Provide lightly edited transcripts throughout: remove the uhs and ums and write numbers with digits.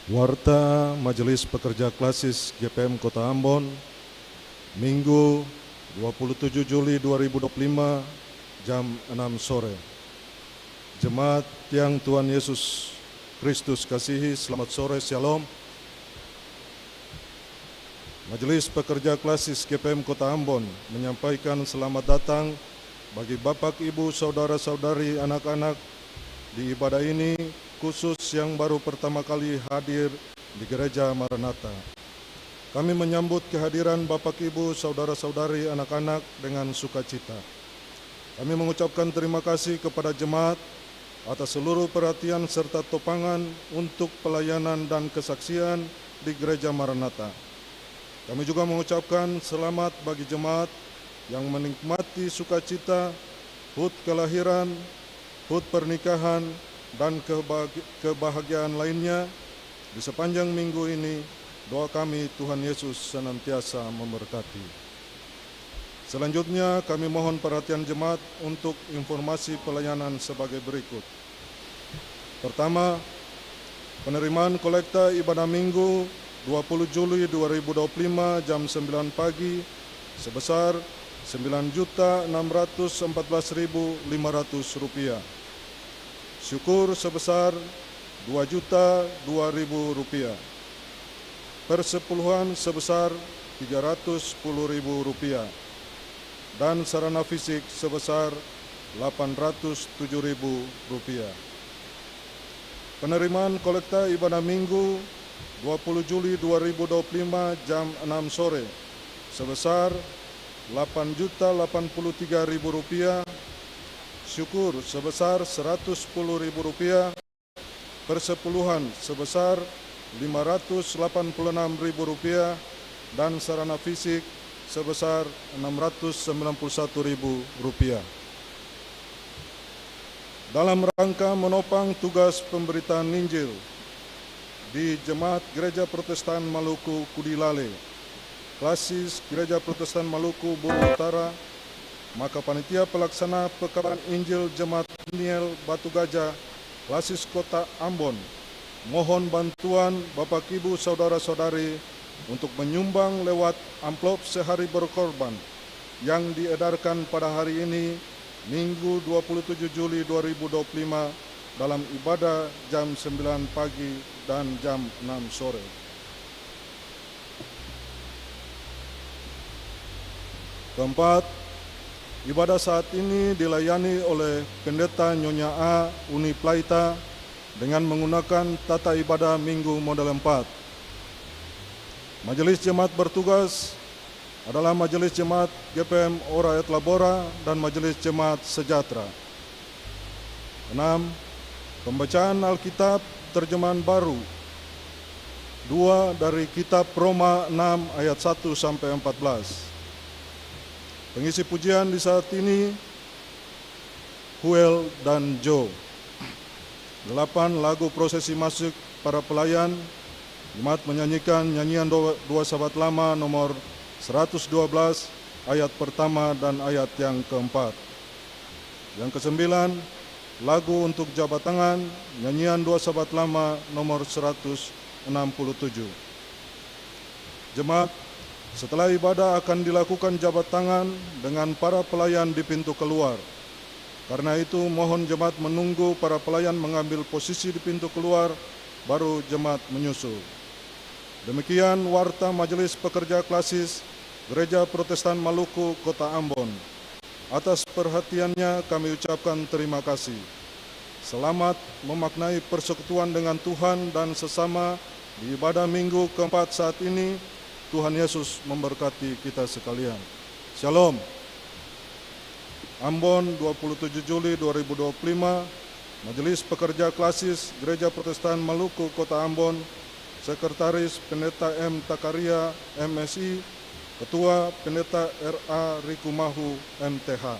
Warta Majelis Pekerja Klasis GPM Kota Ambon, Minggu 27 Juli 2025, jam 6 sore. Jemaat yang Tuhan Yesus Kristus kasihi, selamat sore, Shalom. Majelis Pekerja Klasis GPM Kota Ambon menyampaikan selamat datang bagi Bapak, Ibu, Saudara-saudari, anak-anak di ibadah ini, khusus yang baru pertama kali hadir di Gereja Maranatha. Kami menyambut kehadiran Bapak, Ibu, Saudara-saudari, anak-anak dengan sukacita. Kami mengucapkan terima kasih kepada jemaat atas seluruh perhatian serta topangan untuk pelayanan dan kesaksian di Gereja Maranatha. Kami juga mengucapkan selamat bagi jemaat yang menikmati sukacita, HUT kelahiran, HUT pernikahan, dan kebahagiaan lainnya di sepanjang minggu ini. Doa kami, Tuhan Yesus senantiasa memberkati. Selanjutnya kami mohon perhatian jemaat untuk informasi pelayanan sebagai berikut. Pertama, penerimaan kolekta ibadah Minggu 20 Juli 2025 jam 9 pagi sebesar Rp9.614.500. Syukur sebesar Rp2.002.000. Persepuluhan sebesar Rp310.000 dan sarana fisik sebesar Rp807.000. Penerimaan kolekta ibadah Minggu 20 Juli 2025 jam 6 sore sebesar Rp8.083.000. Syukur sebesar Rp110.000, persepuluhan sebesar Rp586.000 dan sarana fisik sebesar Rp691.000. Dalam rangka menopang tugas pemberitaan Injil di Jemaat Gereja Protestan Maluku Kudilale, Klasis Gereja Protestan Maluku Buru Utara, maka panitia pelaksana pekabaran Injil Jemaat Niel Batu Gajah, Klasis Kota Ambon, mohon bantuan Bapak, Ibu, Saudara-saudari untuk menyumbang lewat amplop sehari berkorban yang diedarkan pada hari ini, Minggu 27 Juli 2025, dalam ibadah jam 9 pagi dan jam 6 sore. Keempat, ibadah saat ini dilayani oleh Pendeta Nyonya A. Uni Plaita dengan menggunakan tata ibadah Minggu model 4. Majelis Jemaat bertugas adalah Majelis Jemaat GPM Ora et Labora dan Majelis Jemaat Sejahtera. 6. Pembacaan Alkitab terjemahan baru 2 dari Kitab Roma 6 ayat 1 sampai 14. Pengisi pujian di saat ini Huel dan Joe. 8. Lagu prosesi masuk para pelayan. Jemaat menyanyikan nyanyian dua sahabat lama nomor 112 ayat pertama dan ayat yang keempat. Yang ke-9, lagu untuk jabat tangan, nyanyian dua sahabat lama nomor 167. Jemaat, setelah ibadah akan dilakukan jabat tangan dengan para pelayan di pintu keluar. Karena itu mohon jemaat menunggu para pelayan mengambil posisi di pintu keluar, baru jemaat menyusul. Demikian warta Majelis Pekerja Klasis Gereja Protestan Maluku Kota Ambon. Atas perhatiannya kami ucapkan terima kasih. Selamat memaknai persekutuan dengan Tuhan dan sesama di ibadah Minggu keempat saat ini. Tuhan Yesus memberkati kita sekalian. Shalom. Ambon, 27 Juli 2025, Majelis Pekerja Klasis Gereja Protestan Maluku Kota Ambon, Sekretaris Pendeta M. Takaria, MSI, Ketua Pendeta R.A. Rikumahu, MTH.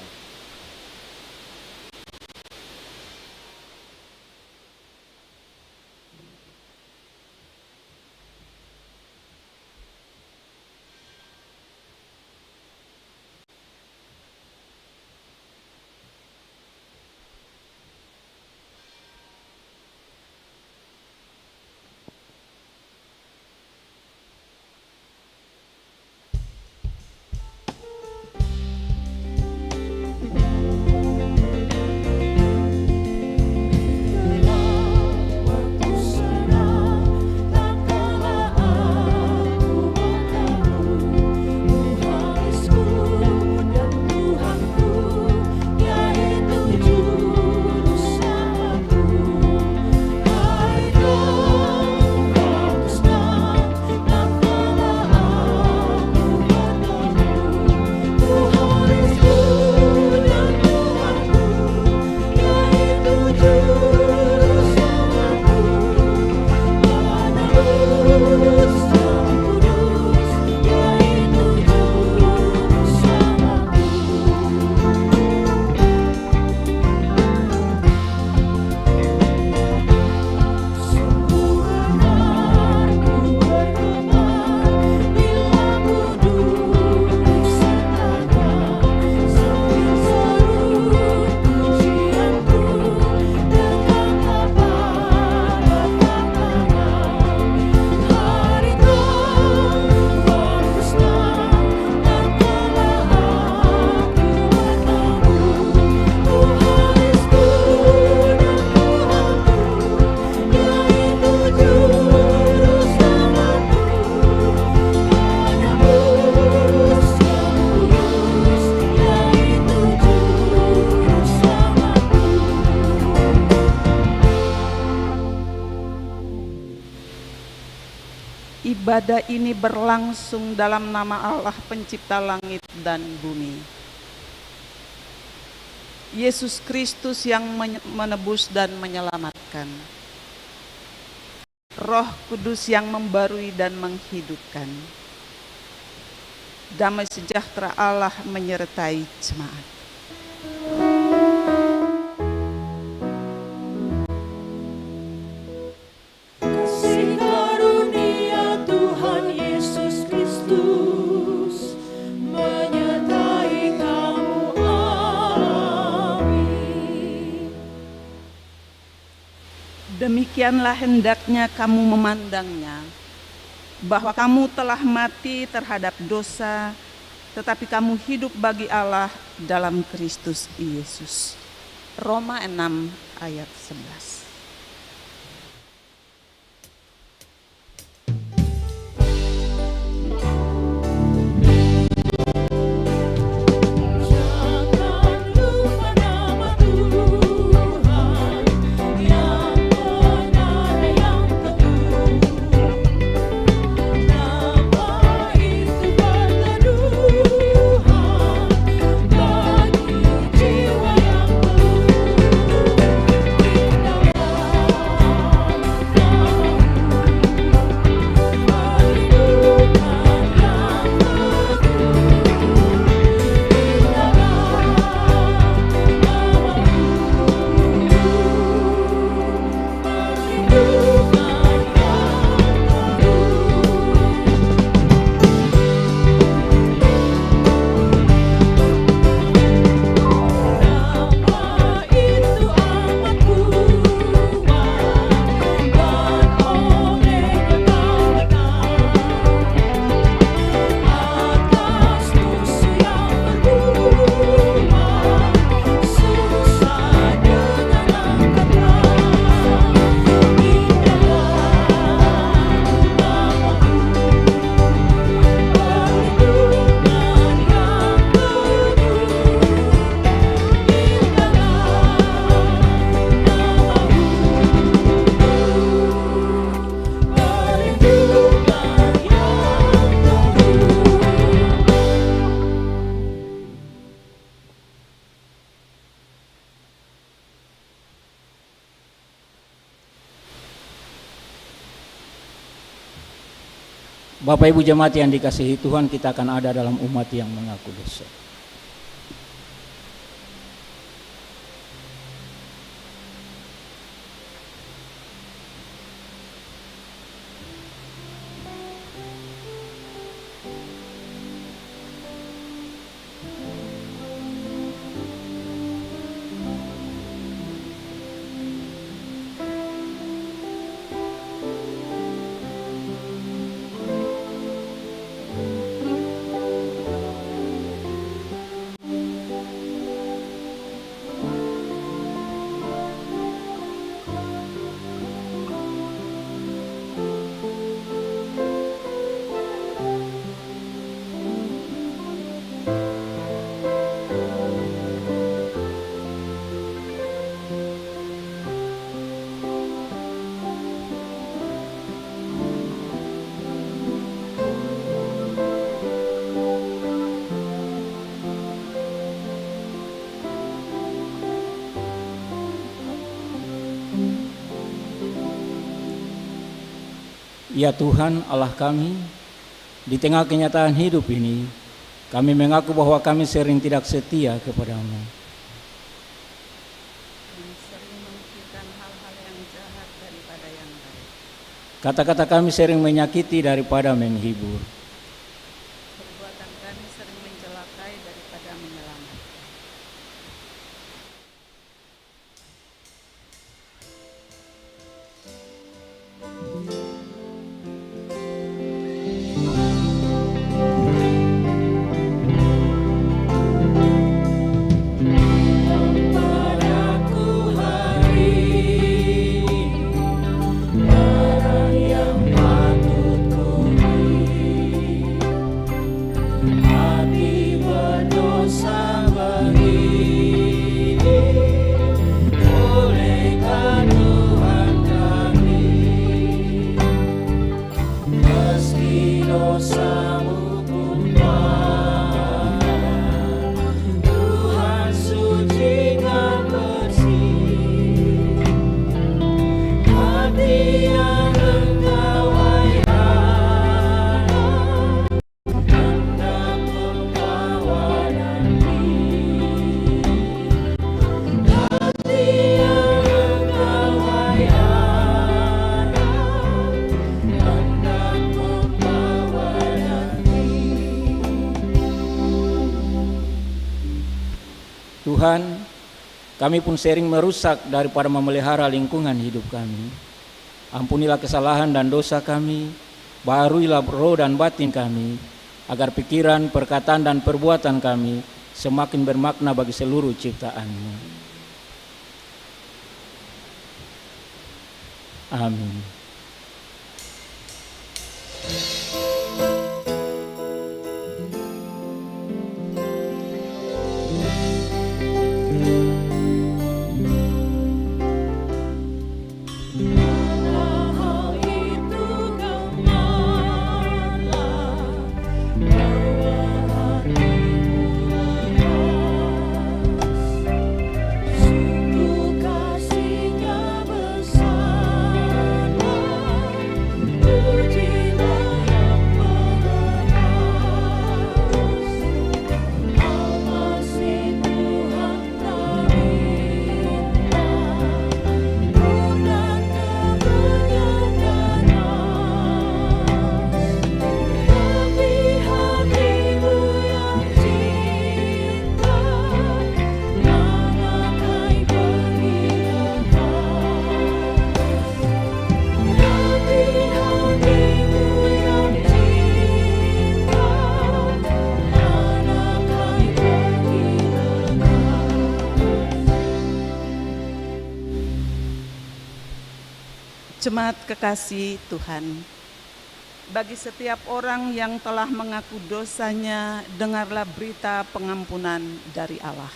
ibadah ini berlangsung dalam nama Allah pencipta langit dan bumi. Yesus Kristus yang menebus dan menyelamatkan. Roh Kudus yang membarui dan menghidupkan. Damai sejahtera Allah menyertai jemaat. Demikianlah hendaknya kamu memandangnya, bahwa kamu telah mati terhadap dosa, tetapi kamu hidup bagi Allah dalam Kristus Yesus. Roma 6 ayat 11. Bapak Ibu jemaat yang dikasihi Tuhan, kita akan ada dalam umat yang mengaku dosa. Ya Tuhan Allah kami, di tengah kenyataan hidup ini, kami mengaku bahwa kami sering tidak setia kepadamu. Kami sering melakukan hal-hal yang jahat daripada yang baik. Kata-kata kami sering menyakiti daripada menghibur. Perbuatan kami sering mencelakai daripada menyelamatkan. Barang yang patut ku beri Tuhan, kami pun sering merusak daripada memelihara lingkungan hidup kami. Ampunilah kesalahan dan dosa kami, baharuilah roh dan batin kami, agar pikiran, perkataan, dan perbuatan kami semakin bermakna bagi seluruh ciptaan-Mu. Amin. Jemaat kekasih Tuhan, bagi setiap orang yang telah mengaku dosanya, dengarlah berita pengampunan dari Allah.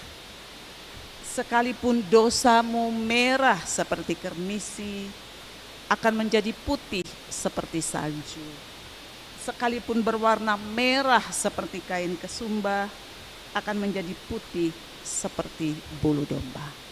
Sekalipun dosamu merah seperti kermisi, akan menjadi putih seperti salju. Sekalipun berwarna merah seperti kain kesumba, akan menjadi putih seperti bulu domba.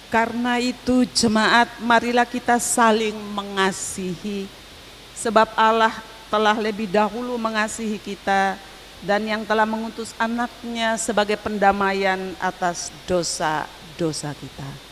Karena itu jemaat, marilah kita saling mengasihi, sebab Allah telah lebih dahulu mengasihi kita dan yang telah mengutus anaknya sebagai pendamaian atas dosa-dosa kita.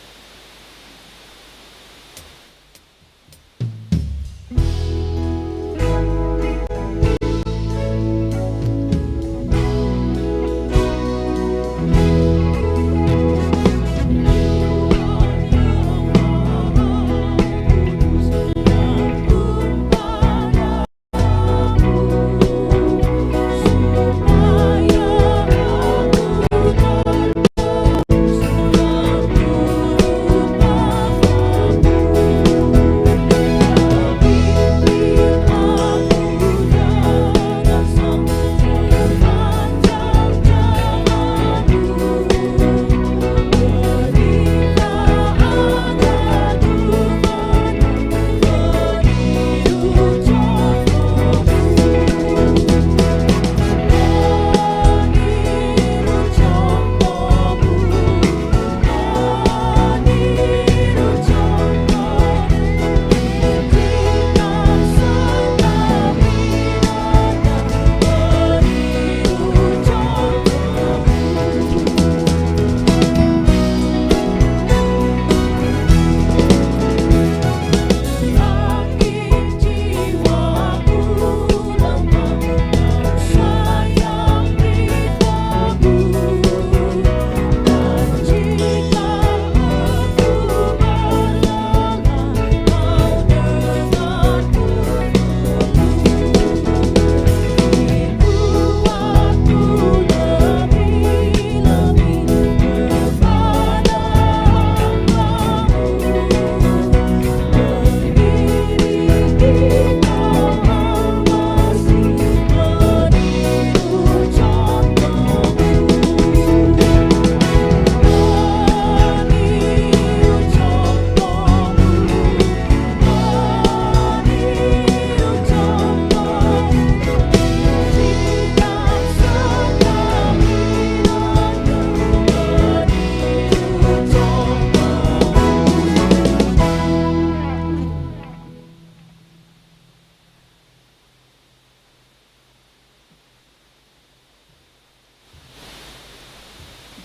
Supaya aku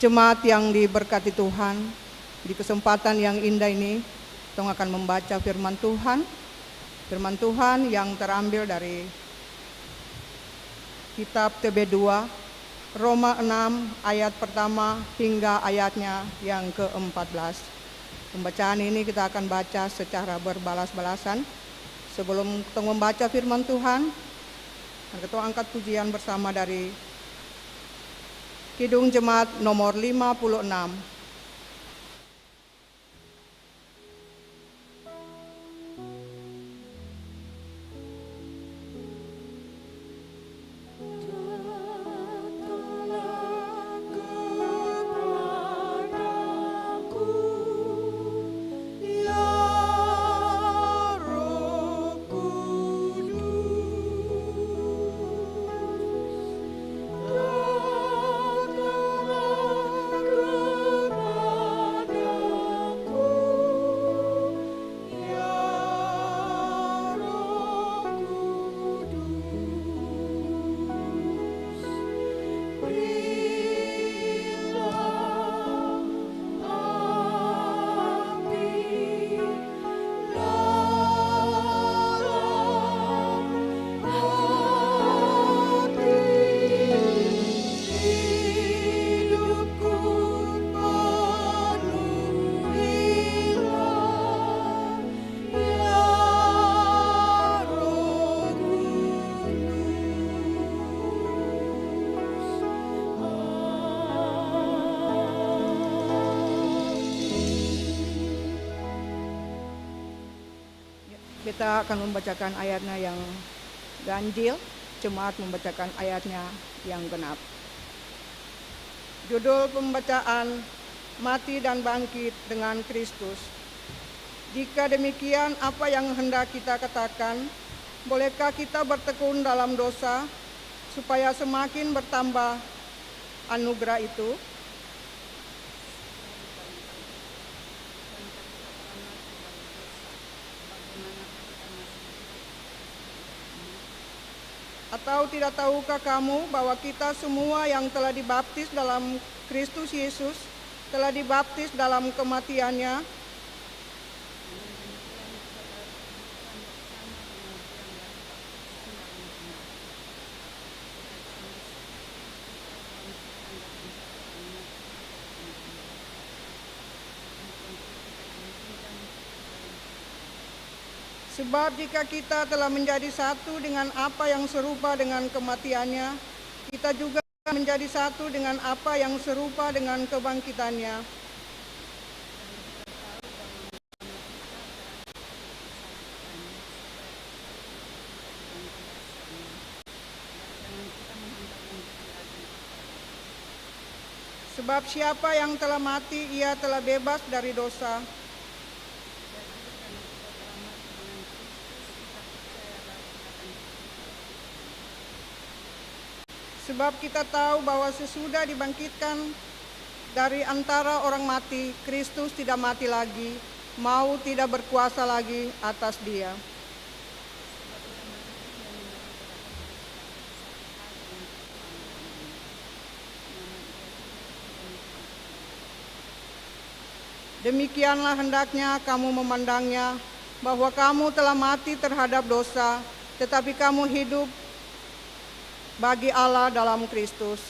Jemaat yang diberkati Tuhan, di kesempatan yang indah ini, kita akan membaca firman Tuhan. Firman Tuhan yang terambil dari kitab TB2, Roma 6 ayat pertama hingga ayatnya yang ke-14. Pembacaan ini kita akan baca secara berbalas-balasan. Sebelum kita membaca firman Tuhan, kita angkat pujian bersama dari Kidung Jemaat nomor 56. Kita akan membacakan ayatnya yang ganjil, jemaat membacakan ayatnya yang genap. Judul pembacaan, Mati dan Bangkit dengan Kristus. Jika demikian, apa yang hendak kita katakan? Bolehkah kita bertekun dalam dosa supaya semakin bertambah anugerah itu? Atau tidak tahukah kamu bahwa kita semua yang telah dibaptis dalam Kristus Yesus telah dibaptis dalam kematiannya? Sebab jika kita telah menjadi satu dengan apa yang serupa dengan kematiannya, kita juga menjadi satu dengan apa yang serupa dengan kebangkitannya. Sebab siapa yang telah mati, ia telah bebas dari dosa. Sebab kita tahu bahwa sesudah dibangkitkan dari antara orang mati, Kristus tidak mati lagi, maut tidak berkuasa lagi atas dia. Demikianlah hendaknya kamu memandangnya, bahwa kamu telah mati terhadap dosa, tetapi kamu hidup bagi Allah dalam Kristus.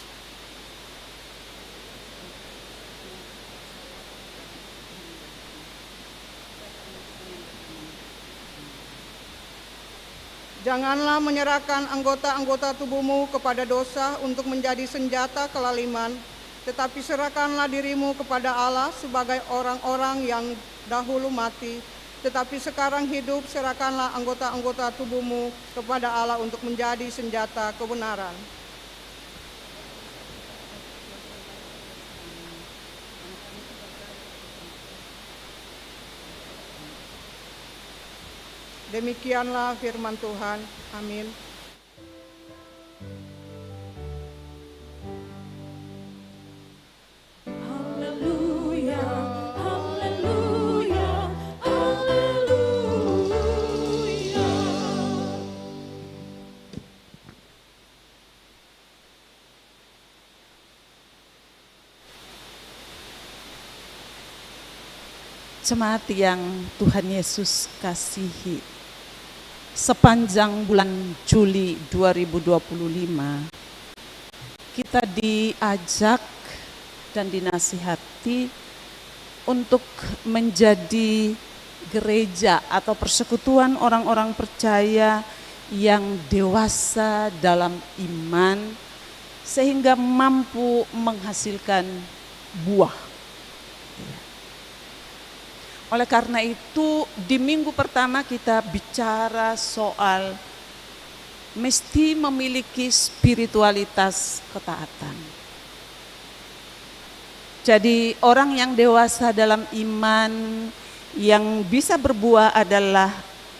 Janganlah menyerahkan anggota-anggota tubuhmu kepada dosa untuk menjadi senjata kelaliman, tetapi serahkanlah dirimu kepada Allah sebagai orang-orang yang dahulu mati, tetapi sekarang hidup. Serahkanlah anggota-anggota tubuhmu kepada Allah untuk menjadi senjata kebenaran. Demikianlah firman Tuhan. Amin. Jemaat yang Tuhan Yesus kasihi, sepanjang bulan Juli 2025 kita diajak dan dinasihati untuk menjadi gereja atau persekutuan orang-orang percaya yang dewasa dalam iman sehingga mampu menghasilkan buah. Oleh karena itu, di minggu pertama kita bicara soal mesti memiliki spiritualitas ketaatan. Jadi orang yang dewasa dalam iman yang bisa berbuah adalah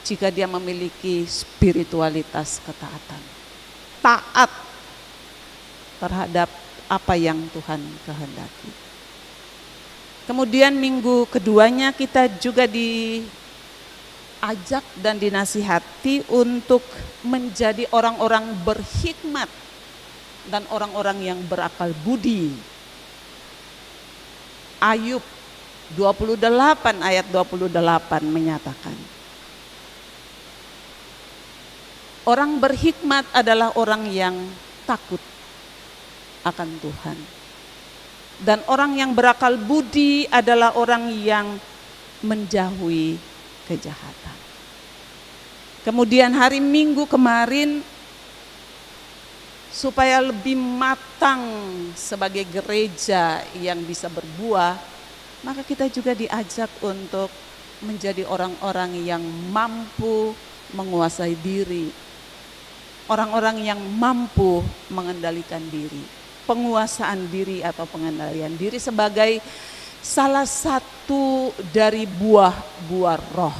jika dia memiliki spiritualitas ketaatan. Taat terhadap apa yang Tuhan kehendaki. Kemudian minggu keduanya kita juga diajak dan dinasihati untuk menjadi orang-orang berhikmat dan orang-orang yang berakal budi. Ayub 28 ayat 28 menyatakan, orang berhikmat adalah orang yang takut akan Tuhan. Dan orang yang berakal budi adalah orang yang menjauhi kejahatan. Kemudian hari Minggu kemarin, supaya lebih matang sebagai gereja yang bisa berbuah, maka kita juga diajak untuk menjadi orang-orang yang mampu menguasai diri. Orang-orang yang mampu mengendalikan diri. Penguasaan diri atau pengendalian diri sebagai salah satu dari buah-buah roh.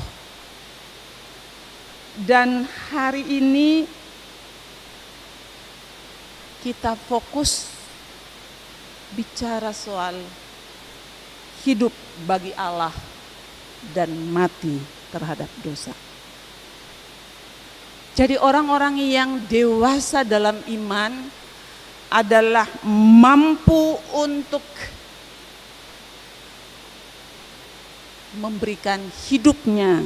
Dan hari ini kita fokus bicara soal hidup bagi Allah dan mati terhadap dosa. Jadi orang-orang yang dewasa dalam iman adalah mampu untuk memberikan hidupnya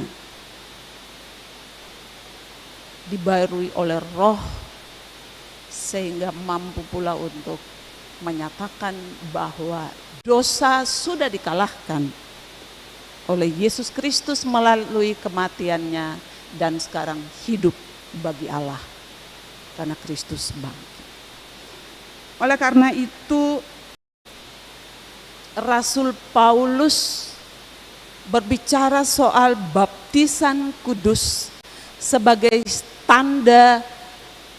dibarui oleh roh sehingga mampu pula untuk menyatakan bahwa dosa sudah dikalahkan oleh Yesus Kristus melalui kematiannya dan sekarang hidup bagi Allah karena Kristus bangkit. Oleh karena itu Rasul Paulus berbicara soal baptisan kudus sebagai tanda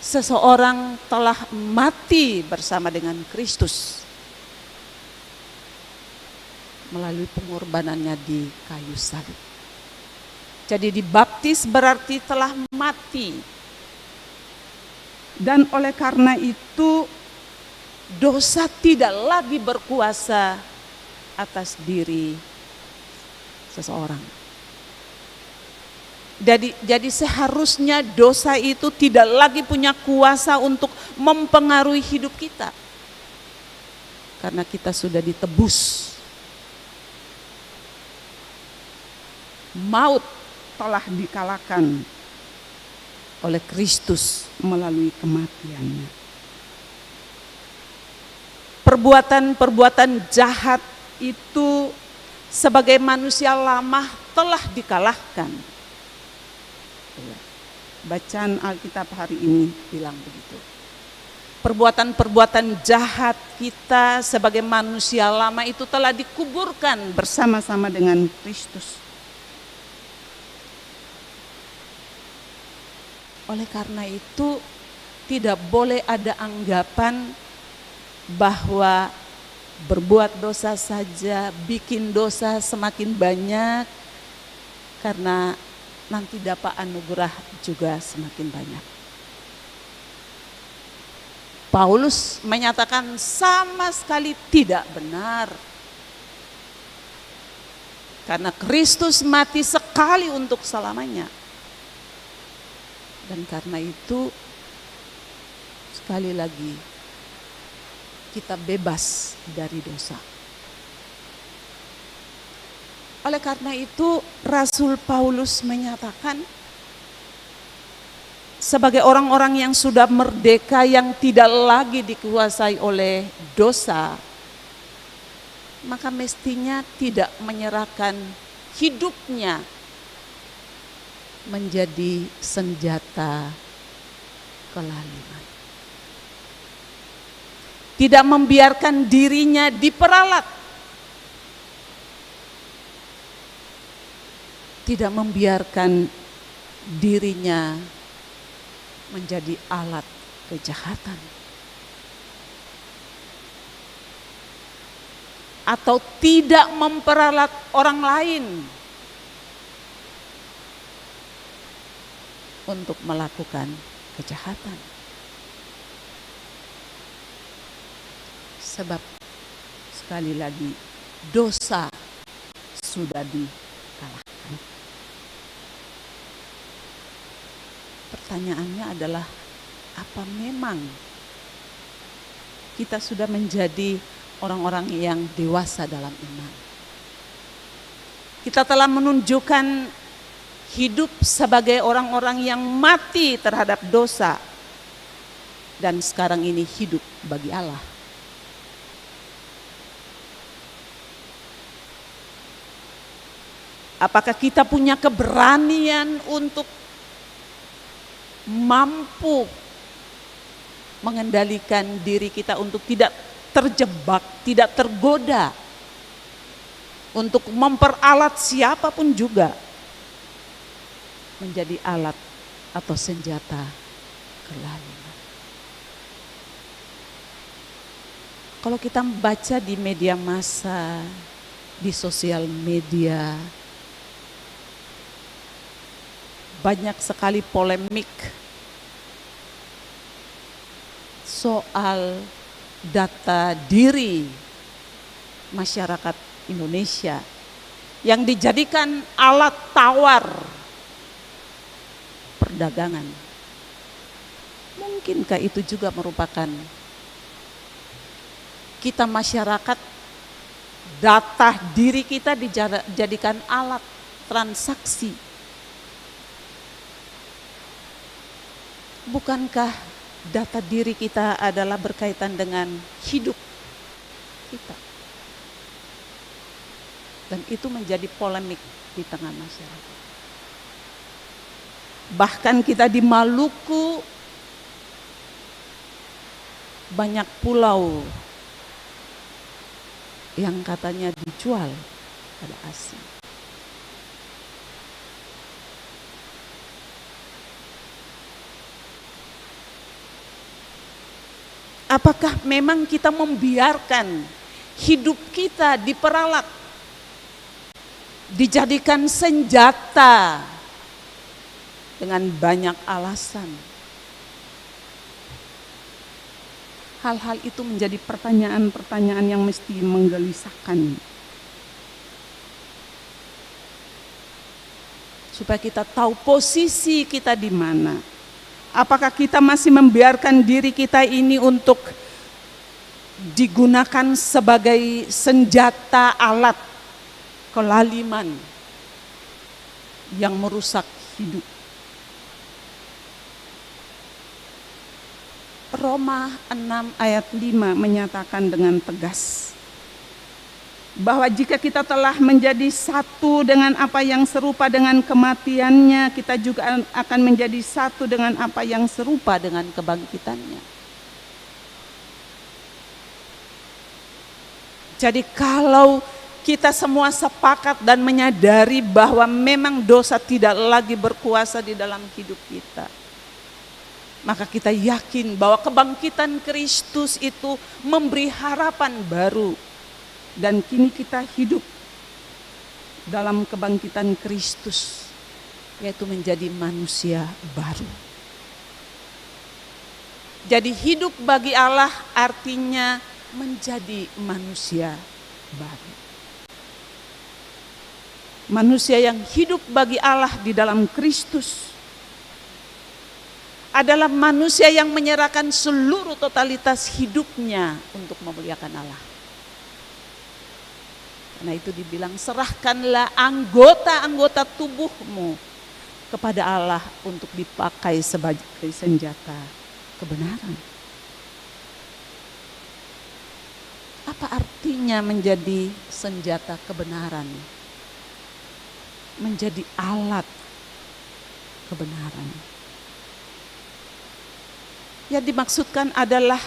seseorang telah mati bersama dengan Kristus melalui pengorbanannya di kayu salib. Jadi dibaptis berarti telah mati. Dan oleh karena itu dosa tidak lagi berkuasa atas diri seseorang. Jadi seharusnya dosa itu tidak lagi punya kuasa untuk mempengaruhi hidup kita. Karena kita sudah ditebus. Maut telah dikalahkan oleh Kristus melalui kematiannya. Perbuatan-perbuatan jahat itu sebagai manusia lama telah dikalahkan. Bacaan Alkitab hari ini bilang begitu. Perbuatan-perbuatan jahat kita sebagai manusia lama itu telah dikuburkan bersama-sama dengan Kristus. Oleh karena itu tidak boleh ada anggapan bahwa berbuat dosa saja, bikin dosa semakin banyak, karena nanti dapat anugerah juga semakin banyak. Paulus menyatakan sama sekali tidak benar. Karena Kristus mati sekali untuk selamanya. Dan karena itu sekali lagi kita bebas dari dosa. Oleh karena itu Rasul Paulus menyatakan, sebagai orang-orang yang sudah merdeka, yang tidak lagi dikuasai oleh dosa, maka mestinya tidak menyerahkan hidupnya menjadi senjata kelaliman. Tidak membiarkan dirinya diperalat. Tidak membiarkan dirinya menjadi alat kejahatan. Atau tidak memperalat orang lain untuk melakukan kejahatan. Sebab sekali lagi dosa sudah dikalahkan. Pertanyaannya adalah, apa memang kita sudah menjadi orang-orang yang dewasa dalam iman? Kita telah menunjukkan hidup sebagai orang-orang yang mati terhadap dosa dan sekarang ini hidup bagi Allah. Apakah kita punya keberanian untuk mampu mengendalikan diri kita untuk tidak terjebak, tidak tergoda, untuk memperalat siapapun juga menjadi alat atau senjata kelaliman? Kalau kita baca di media massa, di sosial media, banyak sekali polemik soal data diri masyarakat Indonesia yang dijadikan alat tawar perdagangan. Mungkinkah itu juga merupakan kita masyarakat, data diri kita dijadikan alat transaksi? Bukankah data diri kita adalah berkaitan dengan hidup kita? Dan itu menjadi polemik di tengah masyarakat. Bahkan kita di Maluku banyak pulau yang katanya dijual pada asing. Apakah memang kita membiarkan hidup kita diperalat, dijadikan senjata dengan banyak alasan? Hal-hal itu menjadi pertanyaan-pertanyaan yang mesti menggelisahkan. Supaya kita tahu posisi kita di mana. Apakah kita masih membiarkan diri kita ini untuk digunakan sebagai senjata alat kelaliman yang merusak hidup? Roma 6 ayat 5 menyatakan dengan tegas bahwa jika kita telah menjadi satu dengan apa yang serupa dengan kematiannya, kita juga akan menjadi satu dengan apa yang serupa dengan kebangkitannya. Jadi kalau kita semua sepakat dan menyadari bahwa memang dosa tidak lagi berkuasa di dalam hidup kita, maka kita yakin bahwa kebangkitan Kristus itu memberi harapan baru. Dan kini kita hidup dalam kebangkitan Kristus, yaitu menjadi manusia baru. Jadi hidup bagi Allah artinya menjadi manusia baru. Manusia yang hidup bagi Allah di dalam Kristus adalah manusia yang menyerahkan seluruh totalitas hidupnya untuk memuliakan Allah. Karena itu dibilang, serahkanlah anggota-anggota tubuhmu kepada Allah untuk dipakai sebagai senjata kebenaran. Apa artinya menjadi senjata kebenaran? Menjadi alat kebenaran. Yang dimaksudkan adalah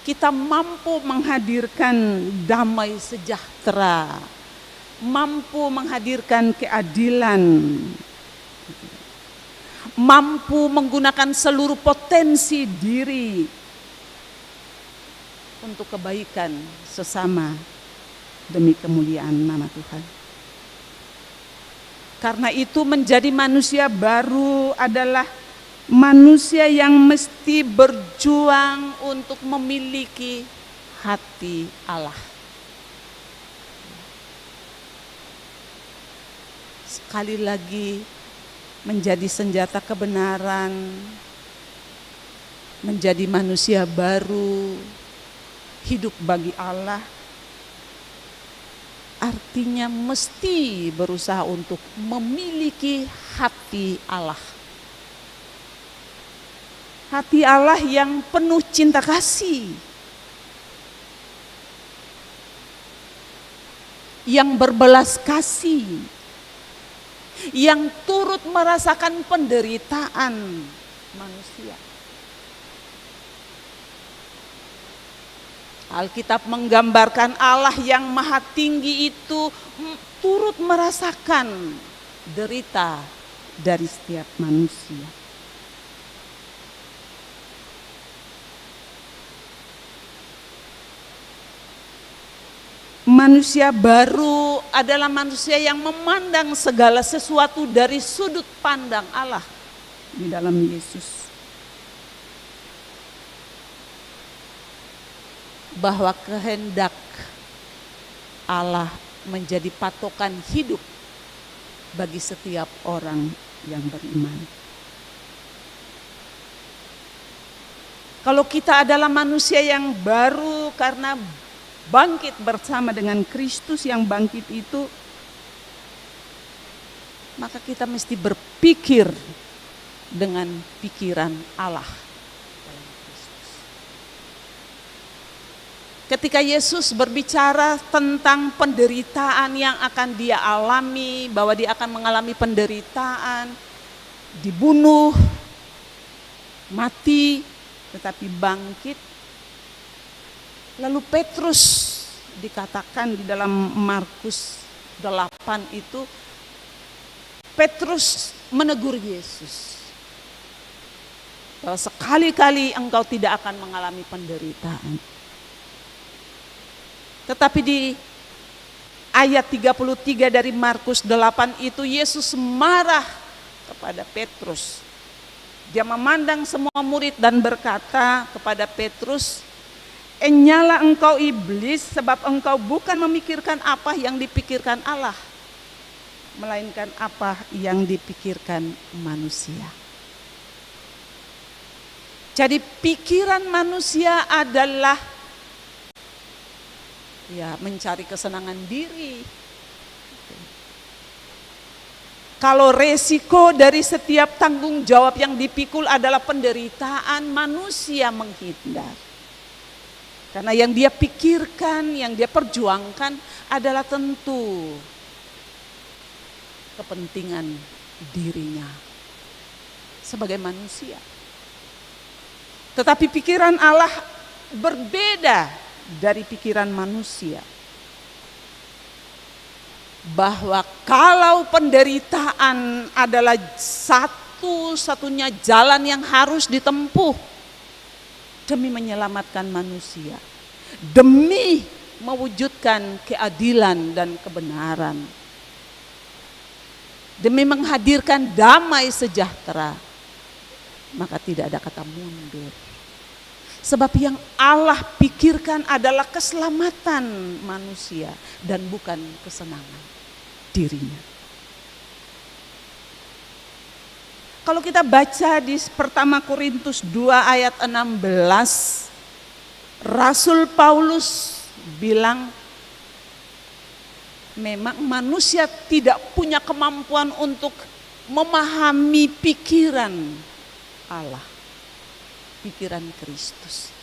kita mampu menghadirkan damai sejahtera, mampu menghadirkan keadilan, mampu menggunakan seluruh potensi diri untuk kebaikan sesama demi kemuliaan nama Tuhan. Karena itu menjadi manusia baru adalah manusia yang mesti berjuang untuk memiliki hati Allah. Sekali lagi, menjadi senjata kebenaran, menjadi manusia baru, hidup bagi Allah, artinya mesti berusaha untuk memiliki hati Allah. Hati Allah yang penuh cinta kasih, yang berbelas kasih, yang turut merasakan penderitaan manusia. Alkitab menggambarkan Allah yang maha tinggi itu turut merasakan derita dari setiap manusia. Manusia baru adalah manusia yang memandang segala sesuatu dari sudut pandang Allah di dalam Yesus. Bahwa kehendak Allah menjadi patokan hidup bagi setiap orang yang beriman. Kalau kita adalah manusia yang baru karena bangkit bersama dengan Kristus yang bangkit itu, maka kita mesti berpikir dengan pikiran Allah. Ketika Yesus berbicara tentang penderitaan yang akan dia alami, bahwa dia akan mengalami penderitaan, dibunuh, mati, tetapi bangkit. Lalu Petrus dikatakan di dalam Markus 8 itu, Petrus menegur Yesus bahwa sekali-kali engkau tidak akan mengalami penderitaan. Tetapi di ayat 33 dari Markus 8 itu Yesus marah kepada Petrus. Dia memandang semua murid dan berkata kepada Petrus, "Enyalah engkau iblis, sebab engkau bukan memikirkan apa yang dipikirkan Allah, melainkan apa yang dipikirkan manusia." Jadi pikiran manusia adalah mencari kesenangan diri. Kalau resiko dari setiap tanggung jawab yang dipikul adalah penderitaan, manusia menghindar. Karena yang dia pikirkan, yang dia perjuangkan adalah tentu kepentingan dirinya sebagai manusia. Tetapi pikiran Allah berbeda dari pikiran manusia. Bahwa kalau penderitaan adalah satu-satunya jalan yang harus ditempuh demi menyelamatkan manusia, demi mewujudkan keadilan dan kebenaran, demi menghadirkan damai sejahtera, maka tidak ada kata mundur. Sebab yang Allah pikirkan adalah keselamatan manusia dan bukan kesenangan dirinya. Kalau kita baca di 1 Korintus 2 ayat 16, Rasul Paulus bilang, memang manusia tidak punya kemampuan untuk memahami pikiran Allah, pikiran Kristus.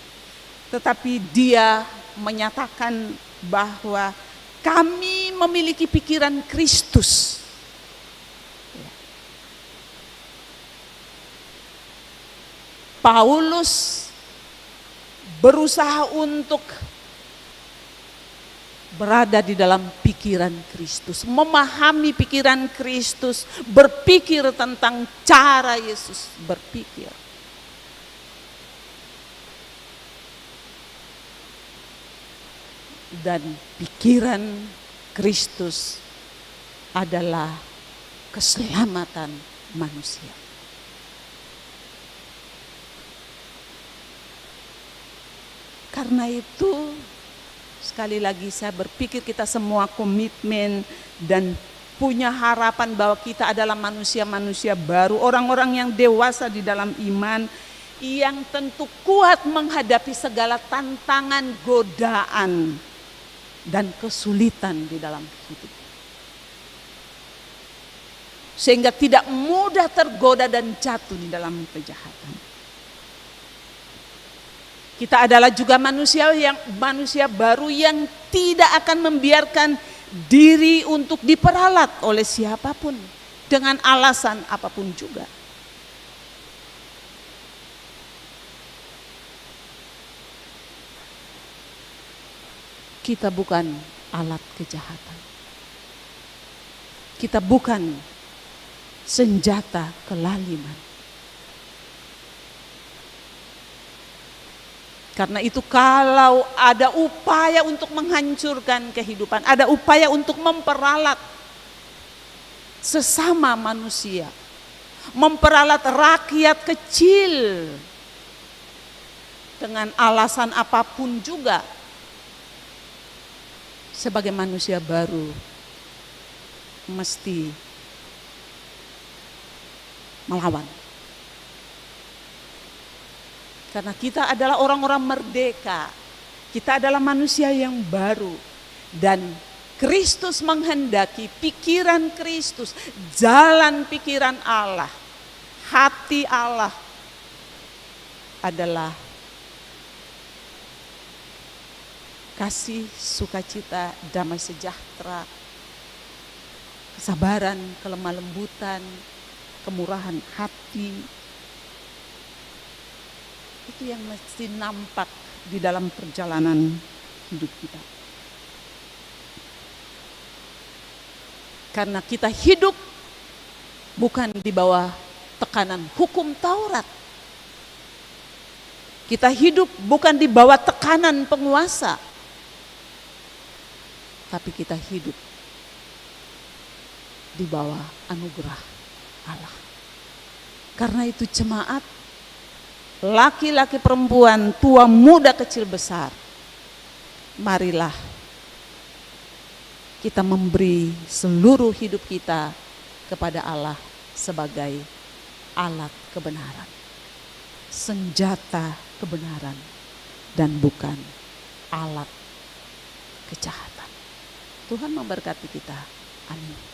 Tetapi Dia menyatakan bahwa kami memiliki pikiran Kristus. Paulus berusaha untuk berada di dalam pikiran Kristus, memahami pikiran Kristus, berpikir tentang cara Yesus berpikir. Dan pikiran Kristus adalah keselamatan manusia. Karena itu, sekali lagi saya berpikir kita semua komitmen dan punya harapan bahwa kita adalah manusia-manusia baru, orang-orang yang dewasa di dalam iman, yang tentu kuat menghadapi segala tantangan, godaan, dan kesulitan di dalam hidup. Sehingga tidak mudah tergoda dan jatuh di dalam kejahatan. Kita adalah juga manusia baru yang tidak akan membiarkan diri untuk diperalat oleh siapapun dengan alasan apapun juga. Kita bukan alat kejahatan. Kita bukan senjata kelaliman. Karena itu kalau ada upaya untuk menghancurkan kehidupan, ada upaya untuk memperalat sesama manusia, memperalat rakyat kecil dengan alasan apapun juga, sebagai manusia baru mesti melawan. Karena kita adalah orang-orang merdeka, kita adalah manusia yang baru, dan Kristus menghendaki pikiran Kristus, jalan pikiran Allah, hati Allah adalah kasih, sukacita, damai sejahtera, kesabaran, kelemah lembutan, kemurahan hati. Itu yang mesti nampak di dalam perjalanan hidup kita. Karena kita hidup bukan di bawah tekanan hukum Taurat. Kita hidup bukan di bawah tekanan penguasa. Tapi kita hidup di bawah anugerah Allah. Karena itu jemaat, laki-laki perempuan, tua muda kecil besar, marilah kita memberi seluruh hidup kita kepada Allah sebagai alat kebenaran, senjata kebenaran, dan bukan alat kejahatan. Tuhan memberkati kita. Amin.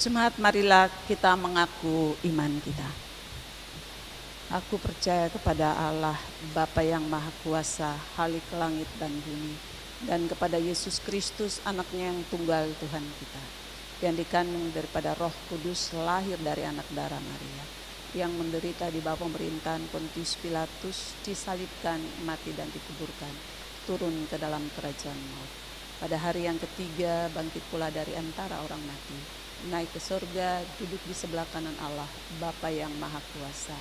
Jemaat, marilah kita mengaku iman kita. Aku percaya kepada Allah, Bapa yang Maha Kuasa, Khalik langit dan bumi, dan kepada Yesus Kristus, anaknya yang tunggal Tuhan kita, yang dikandung daripada Roh Kudus, lahir dari anak darah Maria, yang menderita di bawah pemerintahan Pontius Pilatus, disalibkan, mati dan dikuburkan, turun ke dalam kerajaan maut. Pada hari yang ketiga bangkit pula dari antara orang mati, naik ke surga, duduk di sebelah kanan Allah, Bapa yang Maha Kuasa,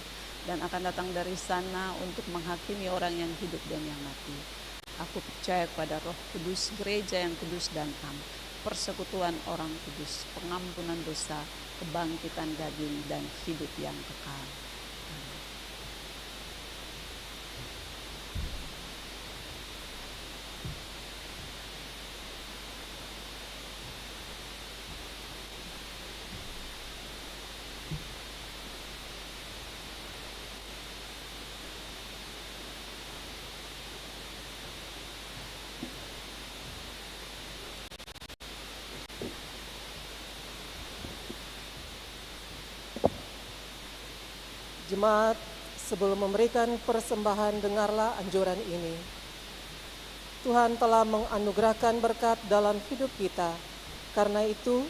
dan akan datang dari sana untuk menghakimi orang yang hidup dan yang mati. Aku percaya kepada Roh Kudus, gereja yang kudus dan am, persekutuan orang kudus, pengampunan dosa, kebangkitan daging, dan hidup yang kekal. Jemaat, sebelum memberikan persembahan, dengarlah anjuran ini. Tuhan telah menganugerahkan berkat dalam hidup kita. Karena itu,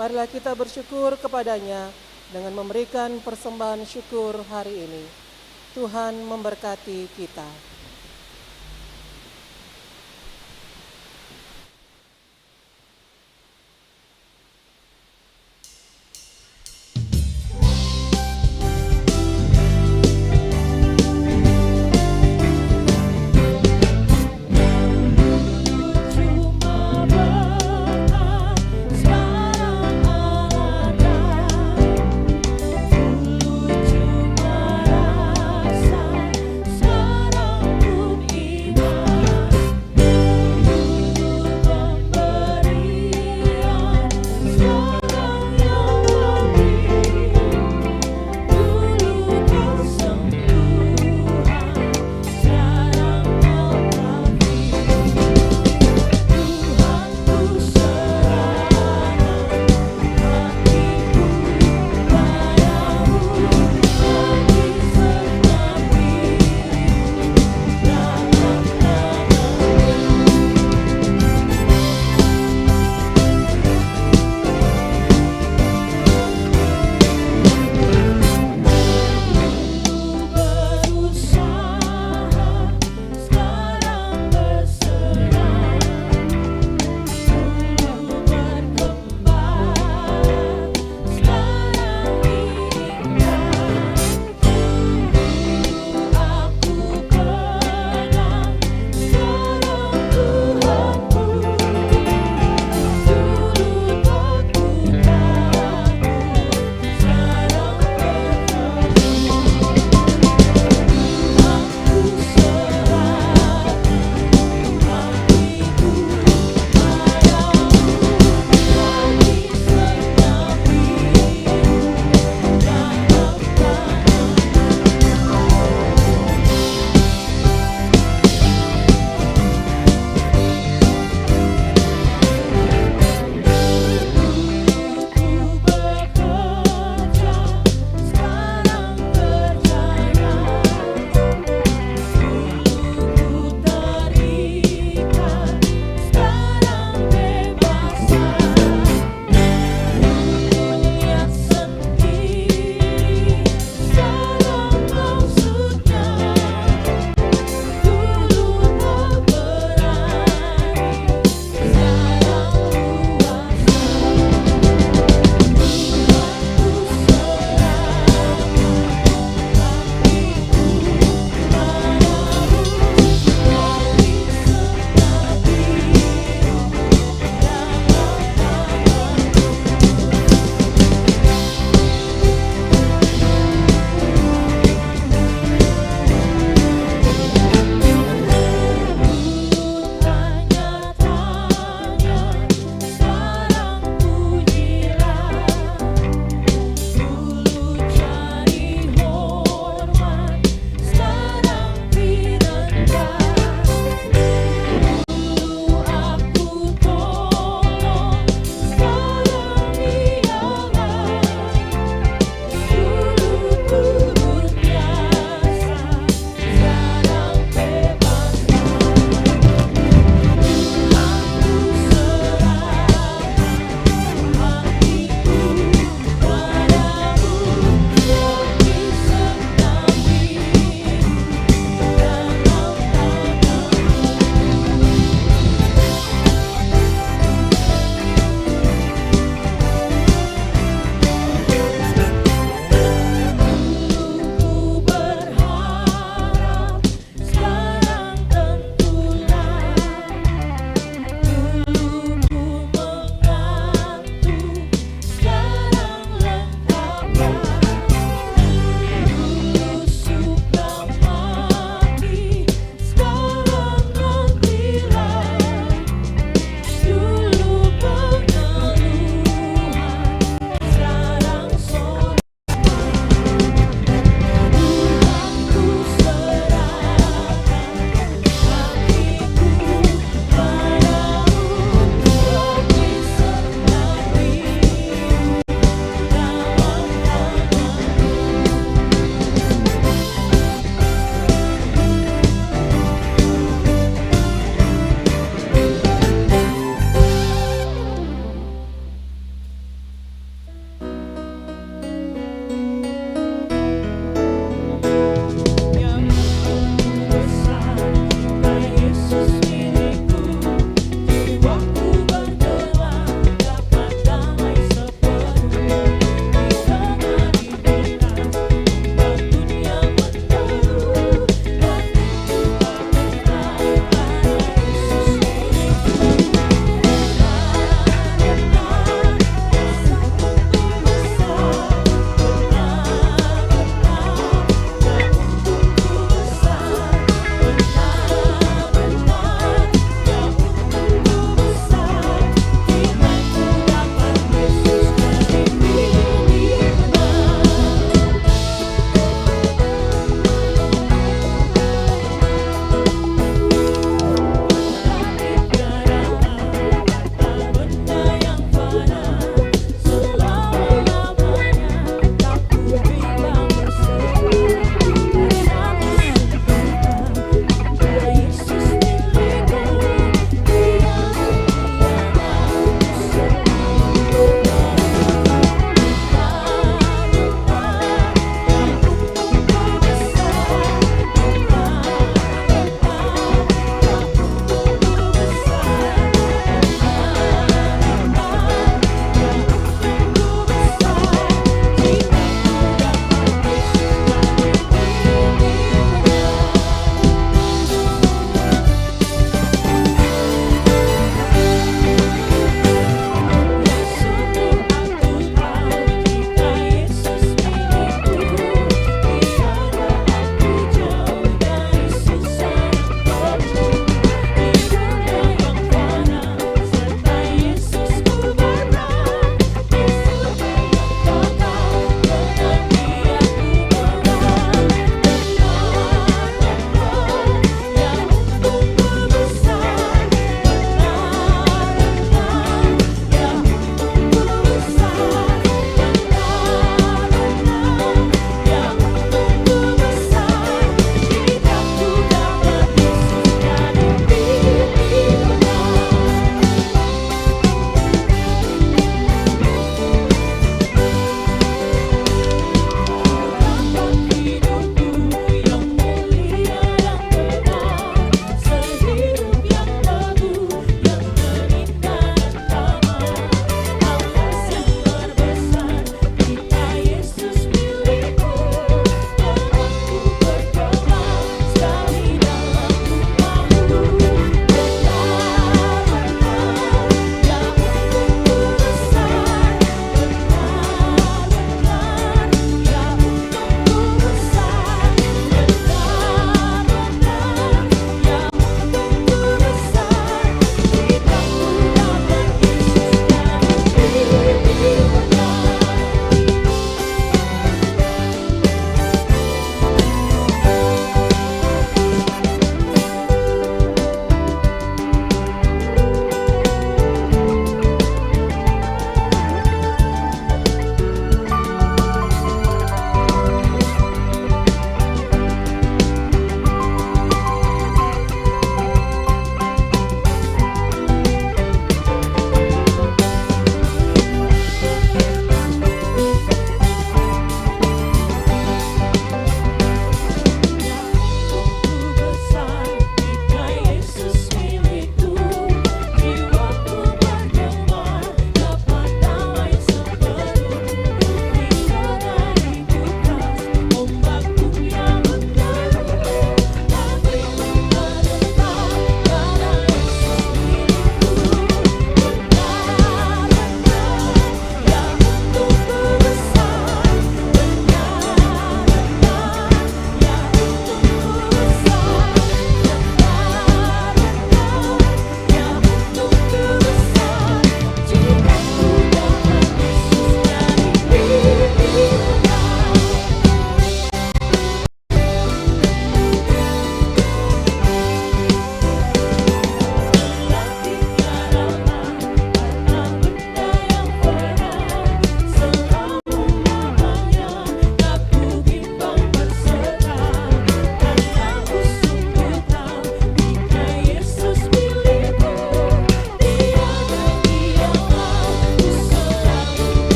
marilah kita bersyukur kepadanya dengan memberikan persembahan syukur hari ini. Tuhan memberkati kita. Sekarang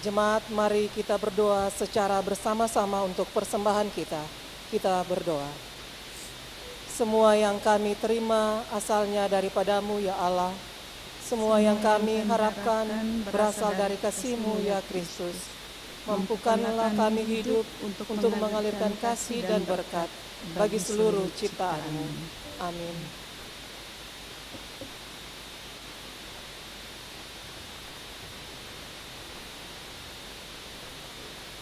Jemaat, mari kita berdoa secara bersama-sama untuk persembahan kita. Kita berdoa. Semua yang kami terima asalnya daripadamu ya Allah. Semua yang kami harapkan berasal dari kasih-Mu ya Kristus. Mampukanlah kami hidup untuk mengalirkan kasih dan berkat bagi seluruh ciptaan-Mu. Amin.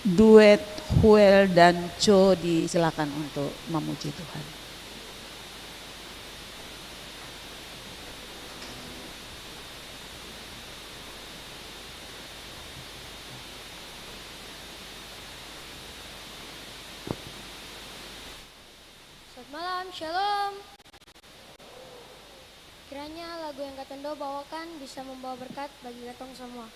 Duet Huel dan Cho disilakan untuk memuji Tuhan. Selamat malam, Shalom. Kiranya lagu yang Katendo bawakan bisa membawa berkat bagi katong semua.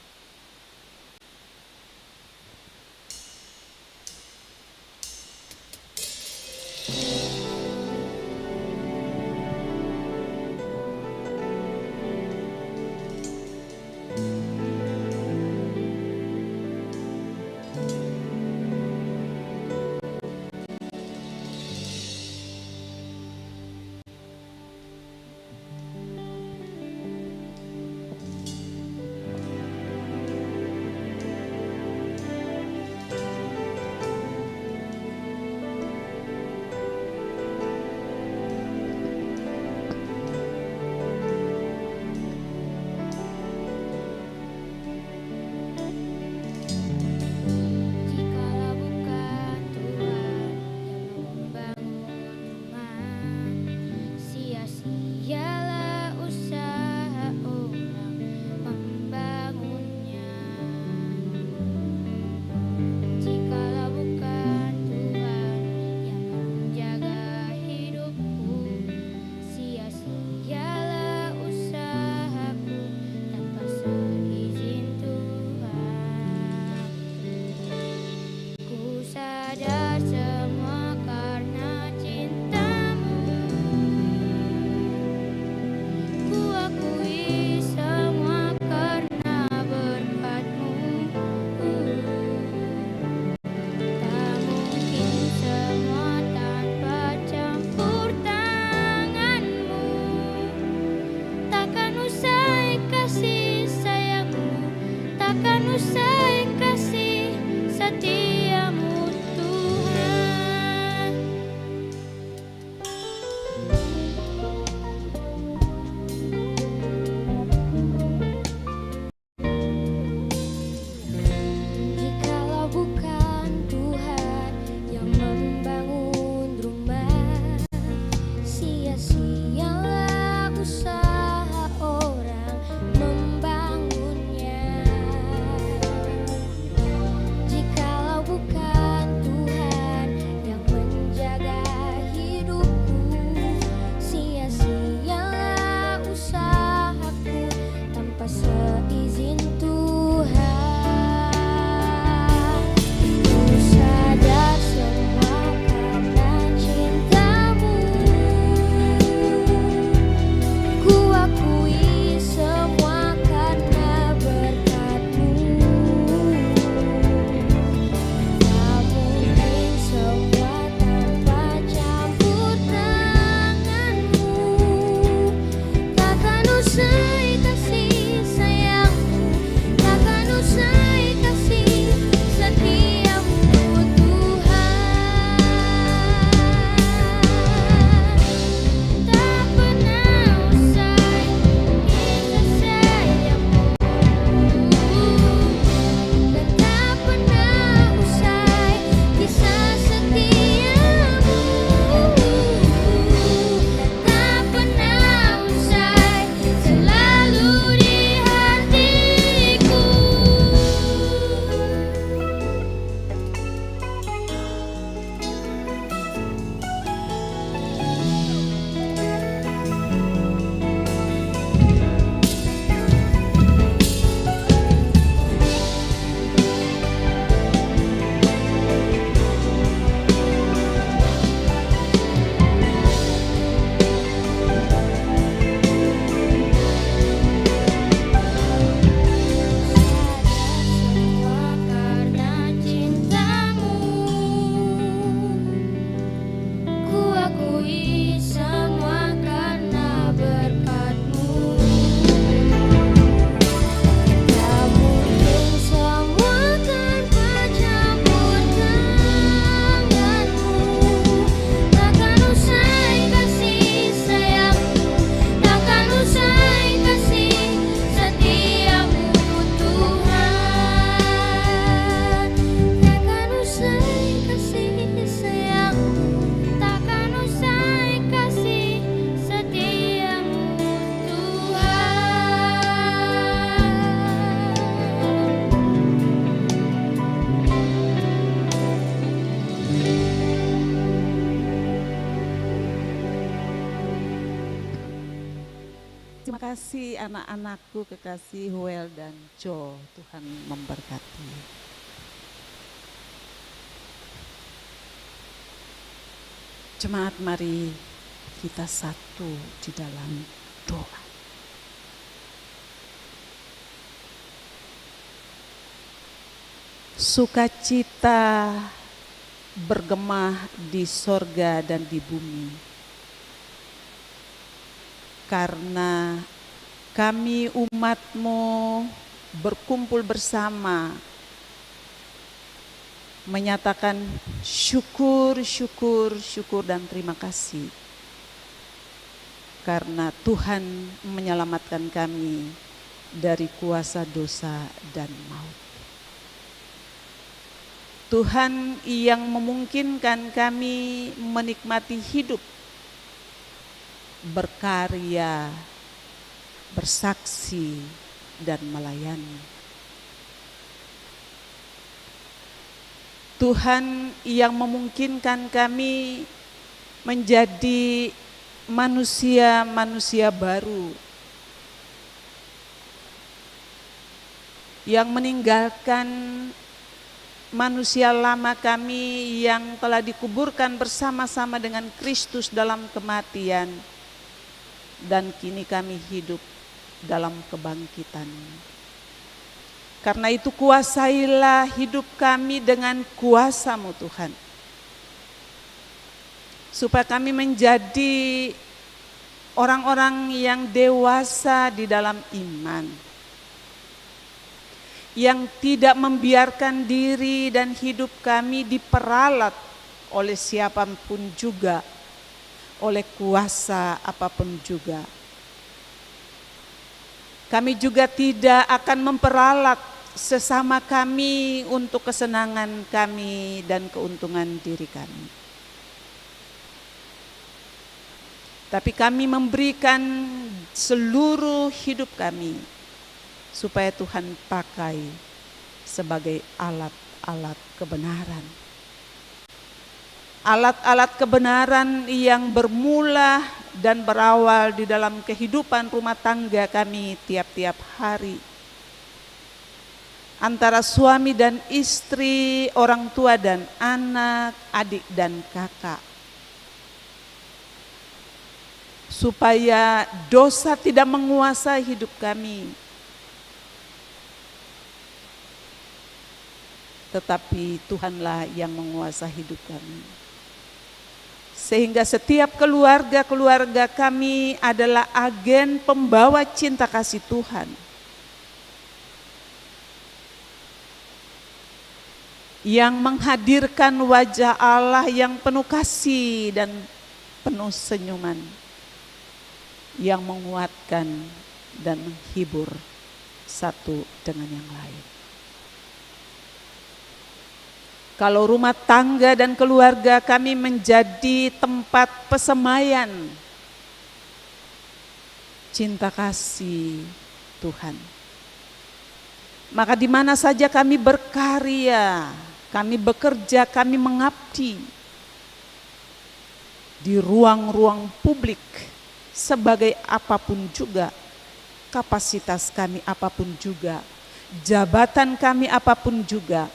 kekasih anak-anakku, kekasih Huel dan Jo, Tuhan memberkati. Jemaat, mari kita satu di dalam doa. Sukacita bergema di sorga dan di bumi, karena kami umat-Mu berkumpul bersama menyatakan syukur dan terima kasih karena Tuhan menyelamatkan kami dari kuasa dosa dan maut. Tuhan yang memungkinkan kami menikmati hidup, berkarya, bersaksi, dan melayani. Tuhan yang memungkinkan kami menjadi manusia-manusia baru yang meninggalkan manusia lama kami yang telah dikuburkan bersama-sama dengan Kristus dalam kematian, dan kini kami hidup dalam kebangkitan. Karena itu kuasailah hidup kami dengan kuasa-Mu Tuhan, supaya kami menjadi orang-orang yang dewasa di dalam iman, yang tidak membiarkan diri dan hidup kami diperalat oleh siapapun juga, oleh kuasa apapun juga. Kami juga tidak akan memperalat sesama kami untuk kesenangan kami dan keuntungan diri kami. Tapi kami memberikan seluruh hidup kami supaya Tuhan pakai sebagai alat-alat kebenaran. Alat-alat kebenaran yang bermula dan berawal di dalam kehidupan rumah tangga kami tiap-tiap hari. Antara suami dan istri, orang tua dan anak, adik dan kakak. Supaya dosa tidak menguasai hidup kami, tetapi Tuhanlah yang menguasai hidup kami. Sehingga setiap keluarga-keluarga kami adalah agen pembawa cinta kasih Tuhan, yang menghadirkan wajah Allah yang penuh kasih dan penuh senyuman, yang menguatkan dan menghibur satu dengan yang lain. Kalau rumah tangga dan keluarga kami menjadi tempat pesemaian cinta kasih Tuhan, maka di mana saja kami berkarya, kami bekerja, kami mengabdi di ruang-ruang publik, sebagai apapun juga, kapasitas kami apapun juga, jabatan kami apapun juga,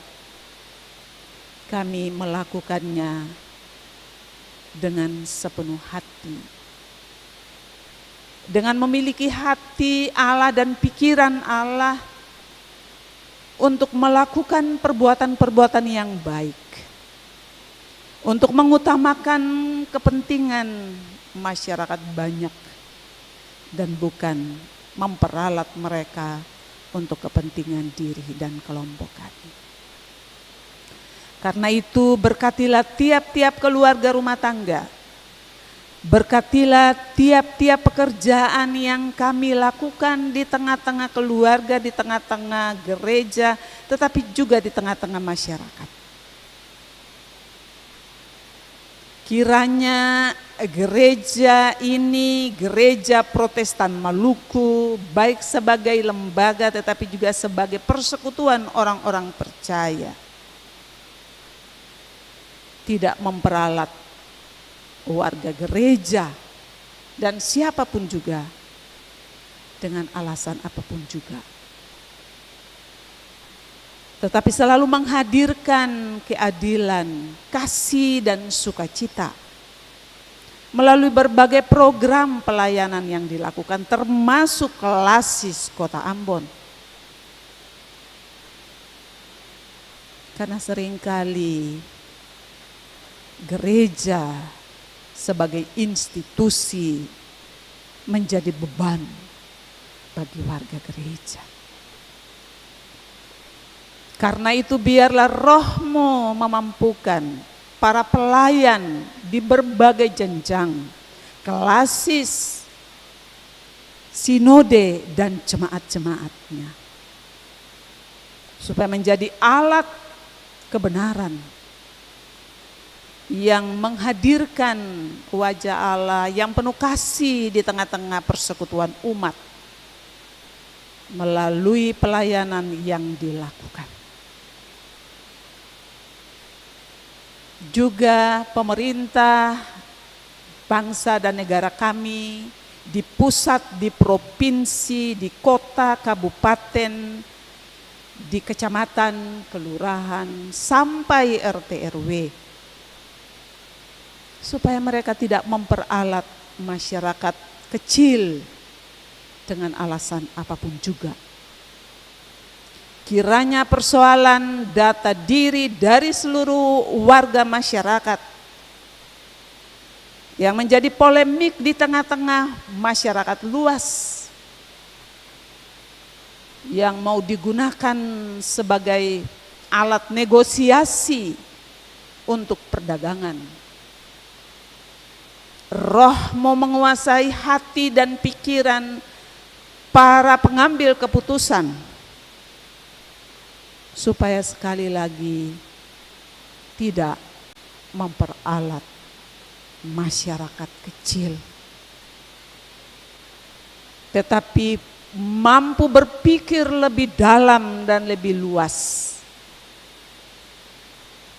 kami melakukannya dengan sepenuh hati, dengan memiliki hati Allah dan pikiran Allah untuk melakukan perbuatan-perbuatan yang baik, untuk mengutamakan kepentingan masyarakat banyak dan bukan memperalat mereka untuk kepentingan diri dan kelompok kami. Karena itu berkatilah tiap-tiap keluarga rumah tangga, berkatilah tiap-tiap pekerjaan yang kami lakukan di tengah-tengah keluarga, di tengah-tengah gereja, tetapi juga di tengah-tengah masyarakat. Kiranya gereja ini, gereja Protestan Maluku, baik sebagai lembaga tetapi juga sebagai persekutuan orang-orang percaya, tidak memperalat warga gereja dan siapapun juga dengan alasan apapun juga. Tetapi selalu menghadirkan keadilan, kasih dan sukacita melalui berbagai program pelayanan yang dilakukan, termasuk Klasis Kota Ambon. Karena seringkali gereja sebagai institusi menjadi beban bagi warga gereja. Karena itu biarlah Roh-Mu memampukan para pelayan di berbagai jenjang, Klasis, sinode dan jemaat-jemaatnya, supaya menjadi alat kebenaran yang menghadirkan wajah Allah yang penuh kasih di tengah-tengah persekutuan umat melalui pelayanan yang dilakukan. Juga pemerintah, bangsa dan negara kami di pusat, di provinsi, di kota, kabupaten, di kecamatan, kelurahan, sampai RT RW, supaya mereka tidak memperalat masyarakat kecil dengan alasan apapun juga. Kiranya persoalan data diri dari seluruh warga masyarakat yang menjadi polemik di tengah-tengah masyarakat luas, yang mau digunakan sebagai alat negosiasi untuk perdagangan. Roh-Mu menguasai hati dan pikiran para pengambil keputusan, supaya sekali lagi tidak memperalat masyarakat kecil, tetapi mampu berpikir lebih dalam dan lebih luas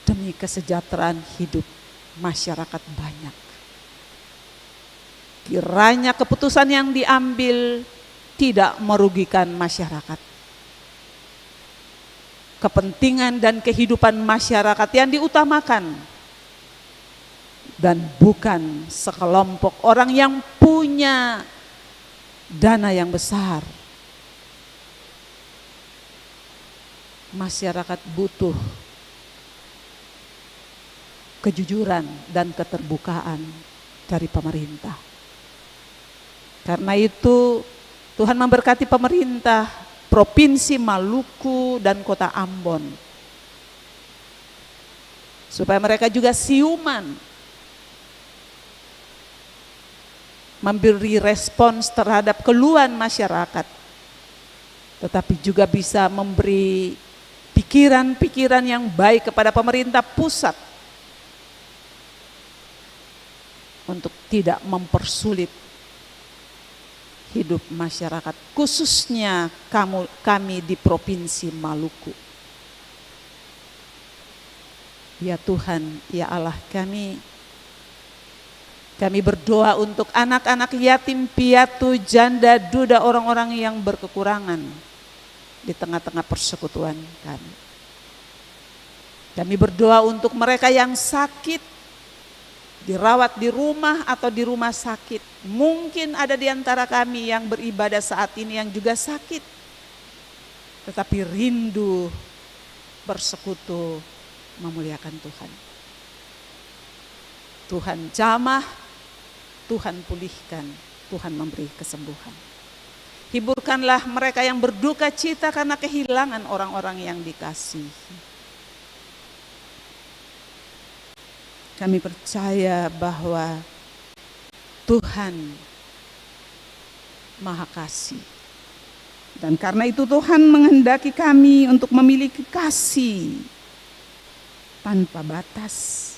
demi kesejahteraan hidup masyarakat banyak. Kiranya keputusan yang diambil tidak merugikan masyarakat. Kepentingan dan kehidupan masyarakat yang diutamakan, dan bukan sekelompok orang yang punya dana yang besar. Masyarakat butuh kejujuran dan keterbukaan dari pemerintah. Karena itu Tuhan memberkati pemerintah Provinsi Maluku dan Kota Ambon, supaya mereka juga siuman memberi respons terhadap keluhan masyarakat, tetapi juga bisa memberi pikiran-pikiran yang baik kepada pemerintah pusat untuk tidak mempersulit hidup masyarakat, khususnya kami di Provinsi Maluku. Ya Tuhan, ya Allah kami berdoa untuk anak-anak yatim piatu, janda, duda, orang-orang yang berkekurangan di tengah-tengah persekutuan kami. Kami berdoa untuk mereka yang sakit, dirawat di rumah atau di rumah sakit. Mungkin ada di antara kami yang beribadah saat ini yang juga sakit, tetapi rindu bersekutu memuliakan Tuhan. Tuhan jamah, Tuhan pulihkan, Tuhan memberi kesembuhan. Hiburkanlah mereka yang berduka cita karena kehilangan orang-orang yang dikasihi. Kami percaya bahwa Tuhan Maha Kasih. Dan karena itu Tuhan menghendaki kami untuk memiliki kasih tanpa batas.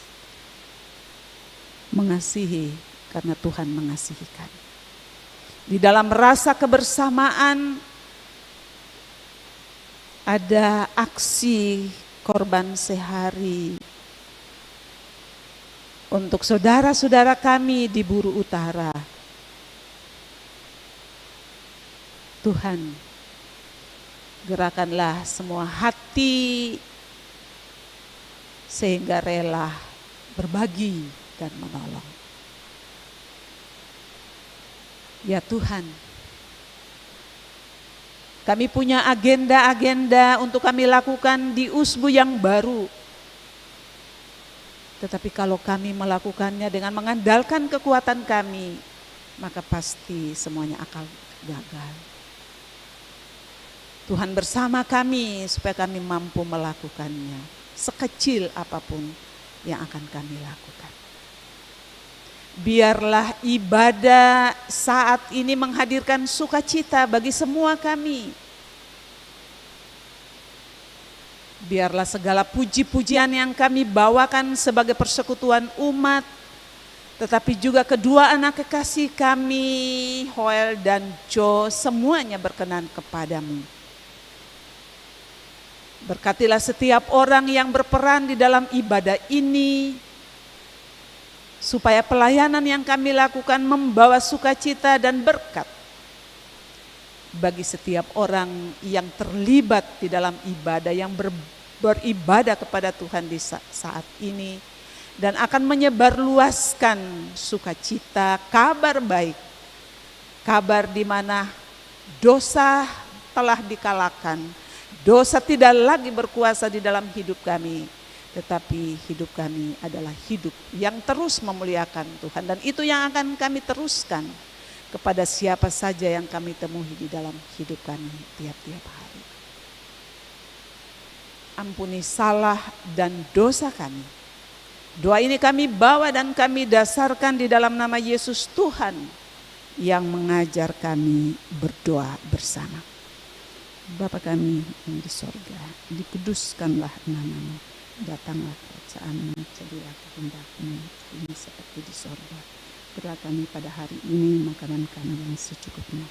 Mengasihi karena Tuhan mengasihi kami. Di dalam rasa kebersamaan ada aksi korban sehari untuk saudara-saudara kami di Buru Utara Tuhan, gerakanlah semua hati sehingga rela berbagi dan menolong. Ya Tuhan, kami punya agenda-agenda untuk kami lakukan di usbu yang baru. Tetapi kalau kami melakukannya dengan mengandalkan kekuatan kami, maka pasti semuanya akan gagal. Tuhan bersama kami supaya kami mampu melakukannya, sekecil apapun yang akan kami lakukan. Biarlah ibadah saat ini menghadirkan sukacita bagi semua kami. Biarlah segala puji-pujian yang kami bawakan sebagai persekutuan umat, tetapi juga kedua anak kekasih kami, Hoel dan Jo, semuanya berkenan kepadamu. Berkatilah setiap orang yang berperan di dalam ibadah ini, supaya pelayanan yang kami lakukan membawa sukacita dan berkat bagi setiap orang yang terlibat di dalam ibadah, yang beribadah kepada Tuhan di saat ini, dan akan menyebarluaskan sukacita, kabar baik, kabar di mana dosa telah dikalahkan. Dosa tidak lagi berkuasa di dalam hidup kami, tetapi hidup kami adalah hidup yang terus memuliakan Tuhan. Dan itu yang akan kami teruskan kepada siapa saja yang kami temui di dalam hidup kami tiap-tiap hari. Ampuni salah dan dosa kami. Doa ini kami bawa dan kami dasarkan di dalam nama Yesus Tuhan yang mengajar kami berdoa bersama. Bapa kami yang di sorga, dikuduskanlah nama-Mu, datanglah kerajaan-Mu, jadilah kehendak-Mu ini seperti di sorga. Berilah kami pada hari ini makanan kami yang secukupnya,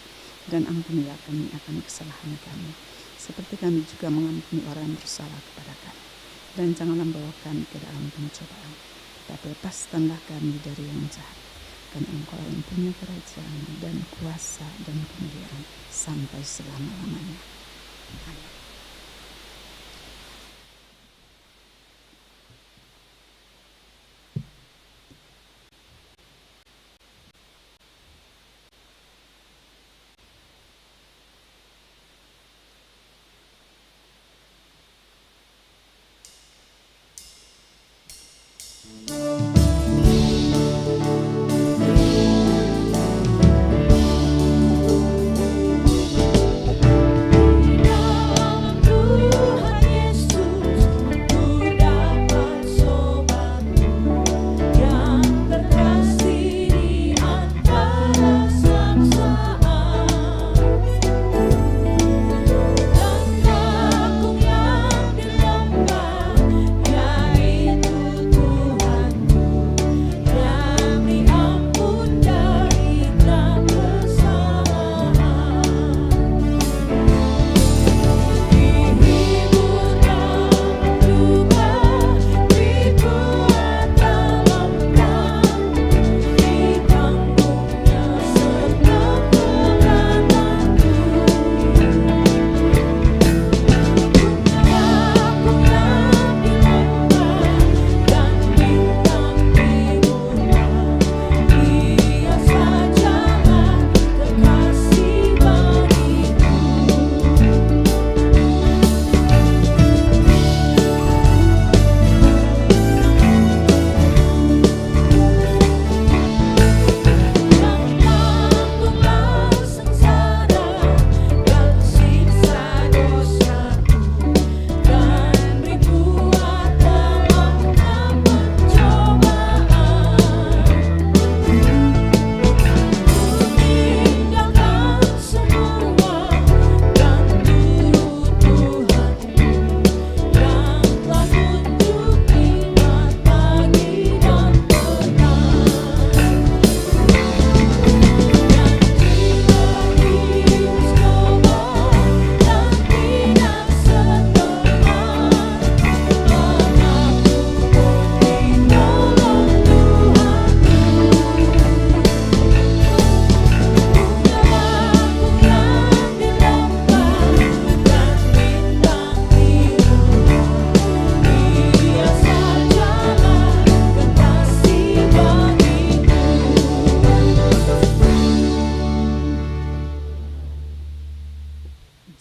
dan ampunilah kami akan kesalahan kami, seperti kami juga mengampuni orang yang bersalah kepada kami. Dan janganlah membawa kami ke dalam pencobaan, tetapi lepaskanlah kami dari yang jahat. Karena Engkau yang punya kerajaan dan kuasa dan kemuliaan sampai selama-lamanya. Amin.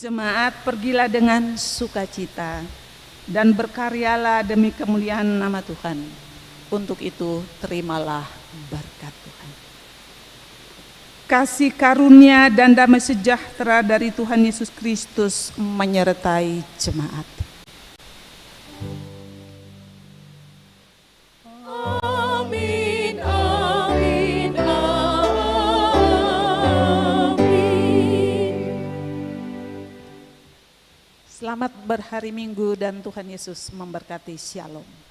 Jemaat, pergilah dengan sukacita dan berkaryalah demi kemuliaan nama Tuhan. Untuk itu terimalah berkat Tuhan. Kasih karunia dan damai sejahtera dari Tuhan Yesus Kristus menyertai jemaat. Amin, amin, amin. Selamat berhari Minggu dan Tuhan Yesus memberkati. Shalom.